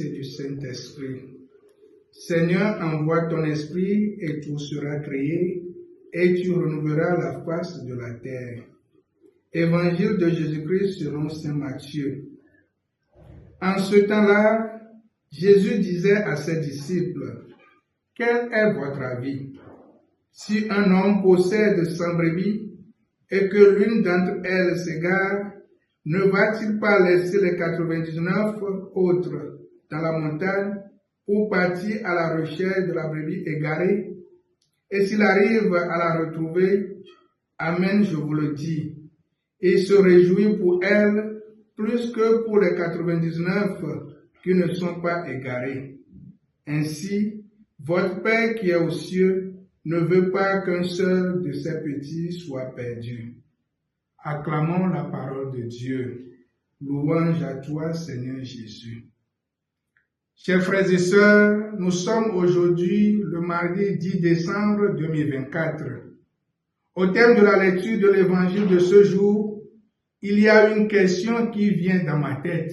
Fils et du Saint-Esprit. Seigneur, envoie ton esprit et tout sera créé et tu renouvelleras la face de la terre. Évangile de Jésus-Christ selon saint Matthieu. En ce temps-là, Jésus disait à ses disciples, « Quel est votre avis? Si un homme possède 100 brebis et que l'une d'entre elles s'égare, ne va-t-il pas laisser les 99 autres dans la montagne pour partir à la recherche de la brebis égarée? Et s'il arrive à la retrouver, amen, je vous le dis, il se réjouit pour elle plus que pour les 99 qui ne sont pas égarés. Ainsi, votre Père qui est aux cieux ne veut pas qu'un seul de ses petits soit perdu. » Acclamons la parole de Dieu. Louange à toi, Seigneur Jésus. Chers frères et sœurs, nous sommes aujourd'hui le mardi 10 décembre 2024. Au thème de la lecture de l'évangile de ce jour, il y a une question qui vient dans ma tête.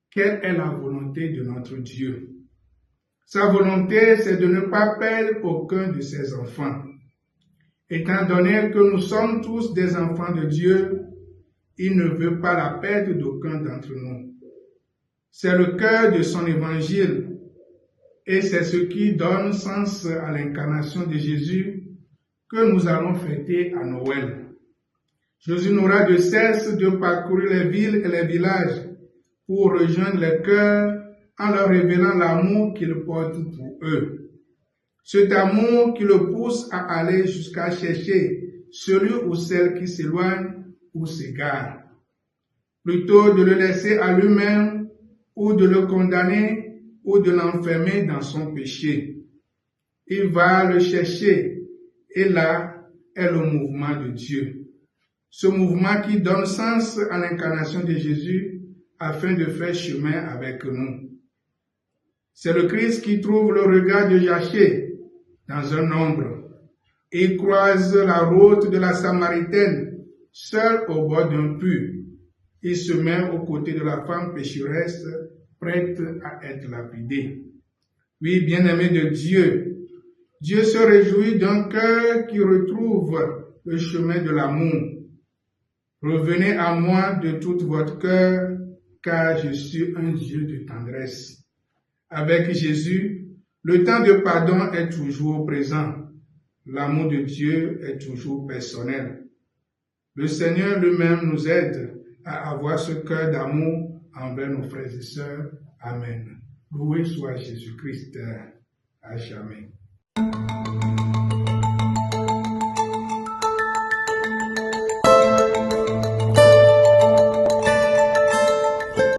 Quelle est la volonté de notre Dieu? Sa volonté, c'est de ne pas perdre aucun de ses enfants. Étant donné que nous sommes tous des enfants de Dieu, il ne veut pas la perte d'aucun d'entre nous. C'est le cœur de son évangile et c'est ce qui donne sens à l'incarnation de Jésus que nous allons fêter à Noël. Jésus n'aura de cesse de parcourir les villes et les villages pour rejoindre les cœurs en leur révélant l'amour qu'il porte pour eux. Cet amour qui le pousse à aller jusqu'à chercher celui ou celle qui s'éloigne ou s'égare. Plutôt de le laisser à lui-même ou de le condamner ou de l'enfermer dans son péché. Il va le chercher et là est le mouvement de Dieu. Ce mouvement qui donne sens à l'incarnation de Jésus afin de faire chemin avec nous. C'est le Christ qui trouve le regard de Zachée dans un ombre. Il croise la route de la Samaritaine, seul au bord d'un puits. Il se met aux côtés de la femme pécheresse, prête à être lapidée. Oui, bien-aimé de Dieu, Dieu se réjouit d'un cœur qui retrouve le chemin de l'amour. Revenez à moi de tout votre cœur, car je suis un Dieu de tendresse. Avec Jésus, le temps de pardon est toujours présent. L'amour de Dieu est toujours personnel. Le Seigneur lui-même nous aide à avoir ce cœur d'amour envers nos frères et sœurs. Amen. Loué soit Jésus-Christ à jamais.